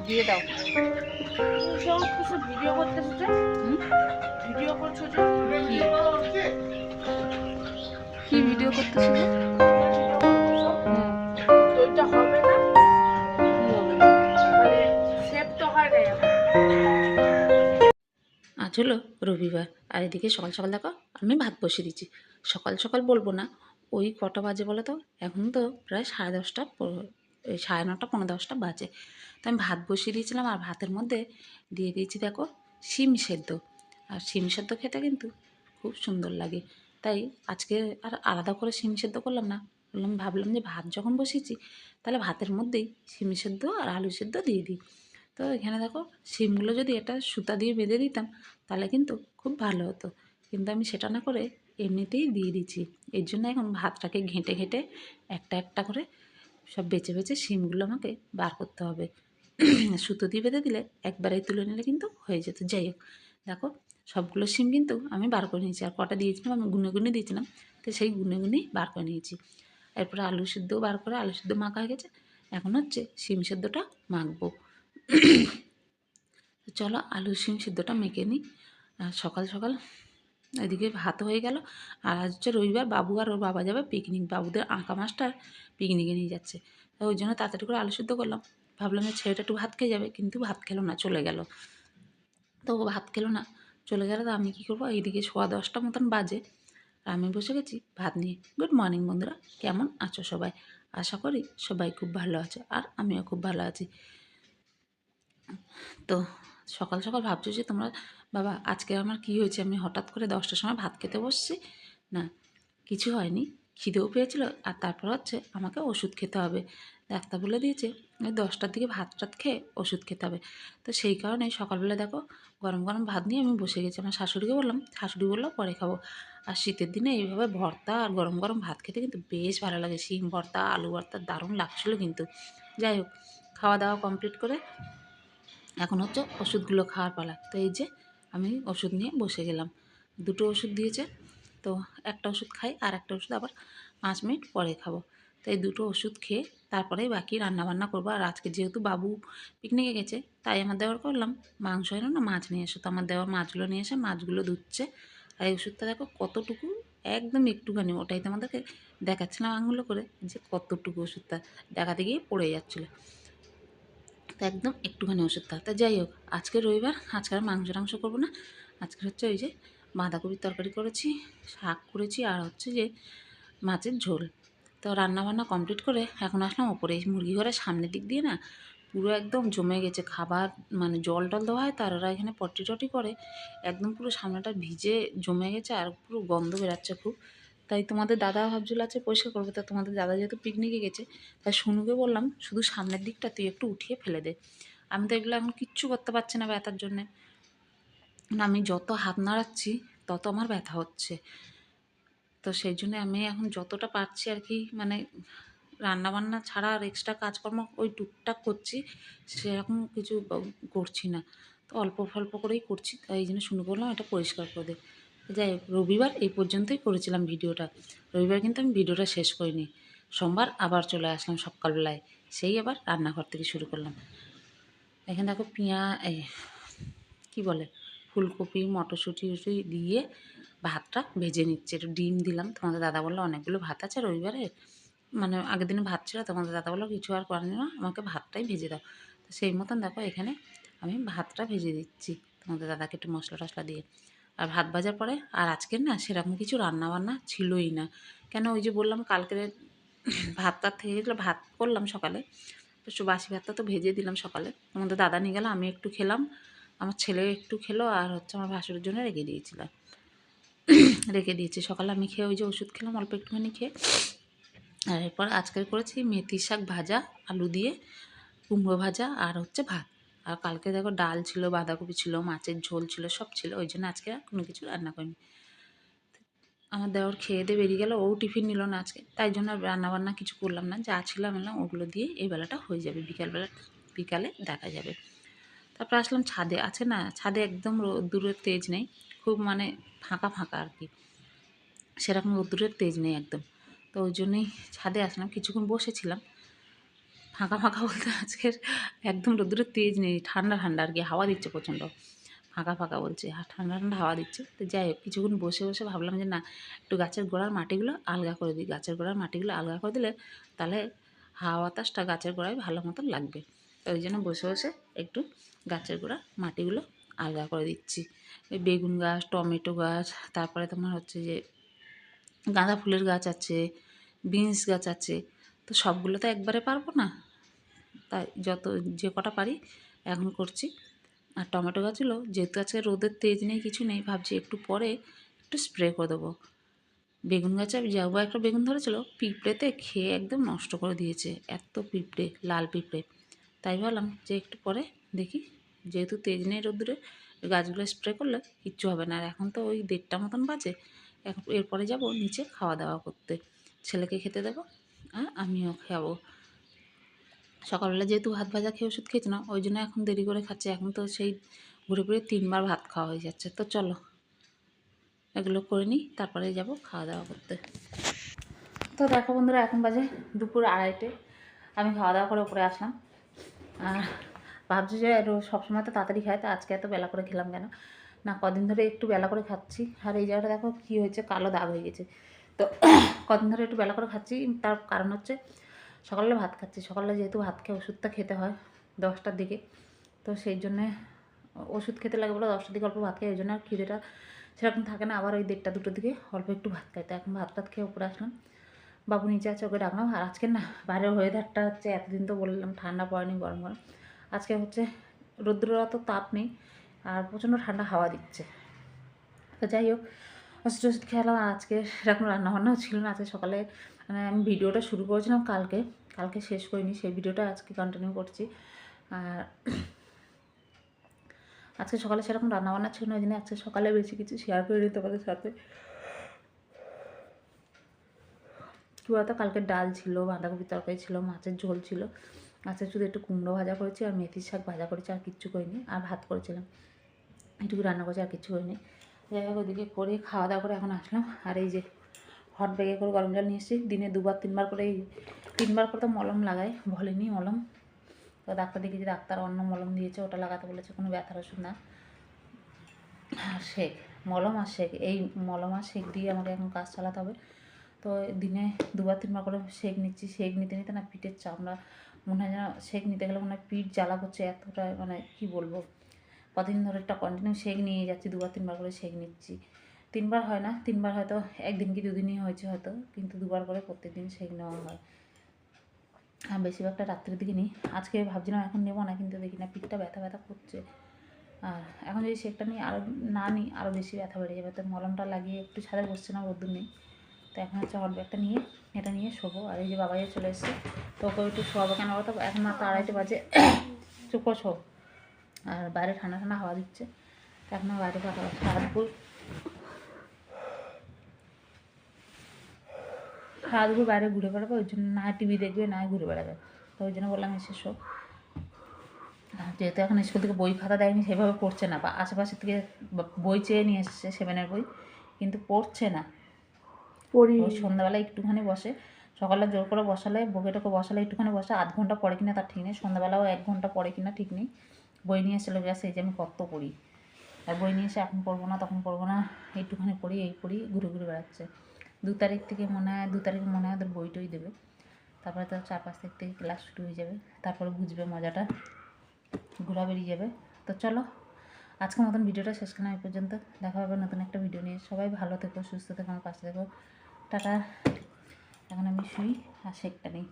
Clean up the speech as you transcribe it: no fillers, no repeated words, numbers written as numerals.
দিয়ে দাও। ভিডিও করতেছো যে? ভিডিও করছো যে? কি ভিডিও করতেছো যে? ওইটা হবে না। কি হবে না? মানে সেভ তো হয় না এখন। আজ হলো রবিবার, আর এদিকে সকাল সকাল দেখো আমি ভাত বসিয়ে দিচ্ছি। সকাল সকাল বলবো না, ওই কটা বাজে বলো তো? এখন তো প্রায় 10:30, 9:30, 10:15 বাজে। তো আমি ভাত বসিয়ে দিয়েছিলাম, আর ভাতের মধ্যে দিয়ে দিয়েছি দেখো শিম সেদ্ধ। আর শিম সেদ্ধ খেতে কিন্তু খুব সুন্দর লাগে, তাই আজকে আর আলাদা করে শিম সেদ্ধ করলাম না। ভাবলাম যে ভাত যখন বসিয়েছি তাহলে ভাতের মধ্যেই শিম সেদ্ধ আর আলু সেদ্ধ দিয়ে দিই। তো এখানে দেখো শিমগুলো যদি এটা সুতা দিয়ে বেঁধে দিতাম তাহলে কিন্তু খুব ভালো হতো, কিন্তু আমি সেটা না করে এমনিতেই দিয়ে দিচ্ছি। এর জন্য এখন ভাতটাকে ঘেঁটে ঘেঁটে একটা একটা করে সব বেছে বেছে শিমগুলো আমাকে বার করতে হবে। সুতো দিয়ে বেঁধে দিলে একবারেই তুলে নিলে কিন্তু হয়ে যেত। যাই হোক, দেখো সবগুলো শিম কিন্তু আমি বার করে নিয়েছি, আর কটা দিয়েছিলাম আমি গুনে গুনে দিয়েছিলাম, তো সেই গুনে গুনেই বার করে নিয়েছি। এরপরে আলু সিদ্ধও বার করে আলু সিদ্ধ মাখা হয়ে গেছে, এখন হচ্ছে শিম সেদ্ধটা মাখবো। চলো আলু শিম সিদ্ধটা মেখে নিই। আর সকাল সকাল এদিকে ভাত হয়ে গেল। আর আজ হচ্ছে রবিবার, বাবু আর ওর বাবা যাবে পিকনিক, বাবুদের আঁকা মাস্টার পিকনিকে নিয়ে যাচ্ছে। তো ওই জন্য তাড়াতাড়ি করে আলু সিদ্ধ করলাম। ভাবলাম যে ছেলেটা একটু ভাত খেয়ে যাবে, কিন্তু ভাত খেলো না, চলে গেল। তো ও ভাত খেলো না, চলে গেলে তো আমি কী করবো? এইদিকে 10:15 মতন বাজে, আর আমি বসে গেছি ভাত নিয়ে। গুড মর্নিং বন্ধুরা, কেমন আছো সবাই? আশা করি সবাই খুব ভালো আছে, আর আমিও খুব ভালো আছি। তো সকাল সকাল ভাবছো যে তোমরা, বাবা আজকে আমার কি হয়েছে, আমি হঠাৎ করে 10টার সময় ভাত খেতে বসছি? না, কিছু হয়নি। খিদেও পেয়েছিল, আর তারপর হচ্ছে আমাকে ওষুধ খেতে হবে। ডাক্তার বলে দিয়েছে ওই 10টার দিকে ভাত টাত খেয়ে ওষুধ খেতে হবে। তো সেই কারণে সকালবেলা দেখো গরম গরম ভাত নিয়ে আমি বসে গেছি। আমার শাশুড়িকে বললাম, শাশুড়ি বললো পরে খাবো। আর শীতের দিনে এইভাবে ভর্তা আর গরম গরম ভাত খেতে কিন্তু বেশ ভালো লাগে। শিম ভর্তা, আলু ভর্তা দারুণ লাগছিলো কিন্তু। যাই হোক, খাওয়া দাওয়া কমপ্লিট করে এখন হচ্ছে ওষুধগুলো খাওয়ার পালা। তো এই যে আমি ওষুধ নিয়ে বসে গেলাম। দুটো ওষুধ দিয়েছে, তো একটা ওষুধ খাই, আর একটা ওষুধ আবার 5 মিনিট পরে খাবো। তো এই দুটো ওষুধ খেয়ে তারপরেই বাকি রান্নাবান্না করবো। আর আজকে যেহেতু বাবু পিকনিকে গেছে, তাই আমার দেওয়ার করলাম মাংস এনো না মাছ নিয়ে এসো। তো আমার দেওয়ার মাছগুলো নিয়ে এসে মাছগুলো ধুচ্ছে। আর এই ওষুধটা দেখো কতটুকু, একদম একটুখানি, ওটাই তো আমাদেরকে দেখাচ্ছিলাম আঙুলো করে যে কতটুকু ওষুধটা দেখাতে গিয়ে পড়ে যাচ্ছিলো। তো একদম একটুখানি ওষুধ থাক। তা যাই হোক, আজকে রবিবার, আজকে আর মাংস টাংস করবো না। আজকে হচ্ছে ওই যে বাঁধাকপির তরকারি করেছি, শাক করেছি, আর হচ্ছে যে মাছের ঝোল। তো রান্নাবান্না কমপ্লিট করে এখন আসলাম ওপরে। এই মুরগি ঘরের সামনের দিক দিয়ে না পুরো একদম জমে গেছে খাবার, মানে জল টল দেওয়া হয় তার, ওরা এখানে পটি টটি করে, একদম পুরো সামনেটা ভিজে জমে গেছে, আর পুরো গন্ধ বেরাচ্ছে খুব। তাই তোমাদের দাদা ভাবছিল আছে পরিষ্কার করবো, তা তোমাদের দাদা যেহেতু পিকনিকে গেছে, তাই শুনুকে বললাম শুধু সামনের দিকটা তুই একটু উঠিয়ে ফেলে দে। আমি তো এগুলো এখন কিচ্ছু করতে পারছি না ব্যথার জন্যে। আমি যত হাত নাড়াচ্ছি তত আমার ব্যথা হচ্ছে। তো সেই জন্য আমি এখন যতটা পারছি আর কি, মানে রান্নাবান্না ছাড়া আর এক্সট্রা কাজকর্ম ওই টুকটাক করছি, সেরকম কিছু করছি না। তো অল্প স্বল্প করেই করছি, তাই এই জন্য শুনে করলাম এটা পরিষ্কার করে দে। যাই হোক, রবিবার এই পর্যন্তই করেছিলাম ভিডিওটা। রবিবার কিন্তু আমি ভিডিওটা শেষ করিনি। সোমবার আবার চলে আসলাম সকালবেলায়, সেই আবার রান্নাঘর থেকে শুরু করলাম। এখানে দেখো এই কী বলে, ফুলকপি মটরশুঁটি দিয়ে ভাতটা ভেজে নিচ্ছে। একটু ডিম দিলাম। তোমাদের দাদা বললো অনেকগুলো ভাত আছে রবিবারে, মানে আগের দিনে ভাত ছিল, তোমাদের দাদা বললো কিছু আর করার না, আমাকে ভাতটাই ভেজে দাও। তো সেই মতন দেখো এখানে আমি ভাতটা ভেজে দিচ্ছি তোমাদের দাদাকে একটু মশলা টশলা দিয়ে। আর ভাত ভাজার পরে আর আজকের না সেরকম কিছু রান্নাবান্না ছিলই না। কেন, ওই যে বললাম কালকের ভাত টাত থেকে গেছিলো, ভাত করলাম সকালে, তো বাসি ভাতটা তো ভেজে দিলাম সকালে। তোমাদের দাদা নিয়ে গেলো, আমি একটু খেলাম, আমার ছেলে একটু খেলো, আর হচ্ছে আমার ভাসুরের জন্য রেখে দিয়েছি সকালে। আমি খেয়ে ওই যে ওষুধ খেলাম অল্প একটুখানি খেয়ে। আর এরপর আজকে করেছি মেথি শাক ভাজা, আলু দিয়ে কুমড়ো ভাজা, আর হচ্ছে ভাত। আর কালকে দেখো ডাল ছিল, বাঁধাকপি ছিল, মাছের ঝোল ছিল, সব ছিল, ওই জন্য আজকে আর কোনো কিছু রান্না করিনি। আমার দেওর খেয়ে দিয়ে বেরিয়ে গেল, ও টিফিন নিল না আজকে, তাই জন্য রান্নাবান্না কিছু করলাম না। যা ছিল আমি বললাম ওগুলো দিয়ে এই বেলাটা হয়ে যাবে, বিকালে দেখা যাবে। তারপর আসলাম ছাদে, আছে না ছাদে একদম রোদ্দুরের তেজ নেই, খুব মানে ফাঁকা ফাঁকা আর কি, সেরকম রোদ্দুরের তেজ নেই একদম। তো ওই জন্যই ছাদে আসলাম, কিছুক্ষণ বসেছিলাম। ফাঁকা ফাঁকা বলতে আজকের একদম রোদ্দুরের তেজ নেই, ঠান্ডা ঠান্ডা আর কি, হাওয়া দিচ্ছে প্রচণ্ড। ফাঁকা ফাঁকা বলছে আর ঠান্ডা ঠান্ডা হাওয়া দিচ্ছে। তো যাই হোক, কিছুক্ষণ বসে বসে ভাবলাম যে না, একটু গাছের গোড়ার মাটিগুলো আলগা করে দিই। গাছের গোড়ার মাটিগুলো আলগা করে দিলে তাহলে হাওয়া বাতাসটা গাছের গোড়ায় ভালো মতন লাগবে। তো ওই জন্য বসে বসে একটু গাছের গোড়ার মাটিগুলো আলগা করে দিচ্ছি। ওই বেগুন গাছ, টমেটো গাছ, তারপরে তোমার হচ্ছে যে গাঁদা ফুলের গাছ আছে, বিনস গাছ আছে। তো সবগুলো তো একবারে পারবো না, তাই যে কটা পারি এখন করছি। আর টমেটো গাছগুলো যেহেতু আজকে রোদের তেজ নেই, কিছু নেই, ভাবছি একটু পরে একটু স্প্রে করে দেবো। বেগুন গাছে যাবো, একটা বেগুন ধরেছিল, পিঁপড়েতে খেয়ে একদম নষ্ট করে দিয়েছে, এত পিঁপড়ে, লাল পিঁপড়ে। তাই ভাবলাম যে একটু পরে দেখি, যেহেতু তেজ নেই রোদ্দুরে, গাছগুলো স্প্রে করলে কিচ্ছু হবে না। আর এখন তো ওই 1:30 মতন বাজে, এরপরে যাব নিচে খাওয়া দাওয়া করতে, ছেলেকে খেতে দেবো আর আমিও খাবো। সকালবেলা যেহেতু ভাত ভাজা খেয়ে ওষুধ খেয়েছি না, ওই জন্য এখন দেরি করে খাচ্ছি। এখন তো সেই ঘুরে ফিরে 3বার ভাত খাওয়া হয়ে যাচ্ছে। তো চলো এগুলো করে নিই, তারপরে যাব খাওয়া দাওয়া করতে। তো দেখো বন্ধুরা, এখন বাজে দুপুর 2:30। আমি খাওয়া দাওয়া করে উপরে আসলাম। আর ভাবছি যে সবসময় তো তাড়াতাড়ি খাই, তো আজকে এত বেলা করে খেলাম কেন না, কদিন ধরে একটু বেলা করে খাচ্ছি। আর এই জায়গাটা দেখো কী হয়েছে, কালো দাগ হয়ে গেছে। তো কদিন ধরে একটু বেলা করে খাচ্ছি, তার কারণ হচ্ছে সকালে ভাত খাচ্ছি। সকালে যেহেতু ভাত খেয়ে ওষুধটা খেতে হয় 10টার দিকে, তো সেই জন্যে ওষুধ খেতে লাগে বলে 10টার দিকে অল্প ভাত খাই, ওই জন্য আর খিদেটা সেরকম থাকে না। আবার ওই 1:30 2টোর দিকে অল্প একটু ভাত খাই। তো এখন ভাত টাত খেয়ে উপরে আসলাম, বাবু নিচে আছে, ওকে ডাকলাম। আর আজকে না বাইরের ওয়েদারটা হচ্ছে, এতদিন তো বললাম ঠান্ডা পড়েনি, গরম গরম, আজকে হচ্ছে রৌদ্রের অত তাপ নেই আর প্রচণ্ড ঠান্ডা হাওয়া দিচ্ছে। তো যাই হোক, ওষুধ ওষুধ খেলাম। আর আজকে সেরকম রান্নাবান্নাও ছিল না। আজকে সকালে মানে আমি ভিডিওটা শুরু করেছিলাম কালকে শেষ করিনি, সেই ভিডিওটা আজকে কন্টিনিউ করছি। আর আজকে সকালে সেরকম রান্নাবান্না ছিল না, ওই জন্য আজকে সকালে বেশি কিছু শেয়ার করিনি তোমাদের সাথে। কী বলতো, কালকে ডাল ছিল, বাঁধাকপি তরকারি ছিল, মাছের ঝোল ছিল, আজকে শুধু একটু কুমড়ো ভাজা করেছি আর মেথির শাক ভাজা করেছি, আর কিচ্ছু করিনি। আর ভাত করেছিলাম, এটুকু রান্না করেছি, আর কিচ্ছু করিনি। যাই হোক, ওদিকে করে খাওয়া দাওয়া করে এখন আসলাম। আর এই যে হট ব্যাগে করে গরম জল নিয়ে এসেছি, দিনে 2বার 3বার করে, 3বার করে তো মলম লাগাই, ভলিনি মলম। তো ডাক্তার দেখিয়েছি, ডাক্তার অন্য মলম দিয়েছে, ওটা লাগাতে বলেছে, কোনো ব্যথার ওষুধ না। আর শেক, মলম আর শেক, এই মলম আর শেক দিয়ে আমাকে এখন কাজ চালাতে হবে। তো দিনে 2বার 3বার করে শেক নিচ্ছি। শেক নিতে নিতে না পিঠের চামড়া মনে হয় যেন, শেক নিতে গেলে মনে হয় পিঠ জ্বালা করছে এতটা, মানে কী বলবো, কদিন ধরে একটা কন্টিনিউ শেক নিয়ে যাচ্ছি, 2বার 3বার করে শেক নিচ্ছি। 3বার হয় না, 3বার হয়তো একদিন কি 2দিনই হয়েছে হয়তো, কিন্তু 2বার করে প্রত্যেকদিন শেক নেওয়া হয়। আর বেশিরভাগটা রাত্রের দিকে নিই। আজকে ভাবছিলাম এখন নেবো না, কিন্তু দেখি না পিঠটা ব্যথা ব্যথা করছে। আর এখন যদি শেকটা নিই, আরও না নিই আরও বেশি ব্যথা বেড়ে যাবে। তো মলমটা লাগিয়ে একটু ছাদে বসছে না, রোদ্দুর নেই। তো এখন হচ্ছে হট ব্যাগটা নিয়ে এটা নিয়ে শোবো। আর এই যে বাবাই চলে এসেছে, তো ওকে একটু শোয়াবো, কেন বলতো এখন মাত্র 2:30 বাজে, চুপ করে শো। আর বাইরে ঠান্ডা ঠান্ডা হাওয়া দিচ্ছে, তো এখন বাইরে ফাঁকা সারা দুপুর বাইরে ঘুরে বেড়াবে, ওই জন্য না টিভি দেখবে না ঘুরে বেড়াবে। তো ওই জন্য বললাম এসে শো। যেহেতু এখন স্কুল থেকে বই খাতা দেয়নি, সেভাবে পড়ছে না, বা আশেপাশের থেকে বই চেয়ে নিয়ে এসেছে 7-এর বই, কিন্তু পড়ছে না। ওই সন্ধ্যাবেলা একটুখানি বসে, সকালে জোর করে বসালে, বকেটাকে বসালে একটুখানি বসে, আধ ঘন্টা পড়ে কিনা তার ঠিক নেই, সন্ধ্যাবেলাও 1 ঘন্টা পড়ে কিনা ঠিক নেই। বই নিয়ে চলে গেছে, এই যে আমি কত পড়ি, আর বই নিয়ে এসে এখন পড়বো না তখন পড়বো না, একটুখানি পড়ি এই পড়ি ঘুরে ঘুরে বেড়াচ্ছে। 2 তারিখ থেকে মনে হয়, 2 তারিখে মনে হয় ওদের বই টই দেবে, তারপরে তো 4-5 তারিখ থেকে ক্লাস শুরু হয়ে যাবে, তারপরে বুঝবে মজাটা, ঘোরা বেরিয়ে যাবে। তো চলো আজকের মতন ভিডিওটা শেষ করলাম এই পর্যন্ত। দেখা হবে নতুন একটা ভিডিও নিয়ে। সবাই ভালো থেকো, সুস্থ থেকো, আমার পাশে থেকো। টাটা। এখন আমি শুই আর শেকটা নিই।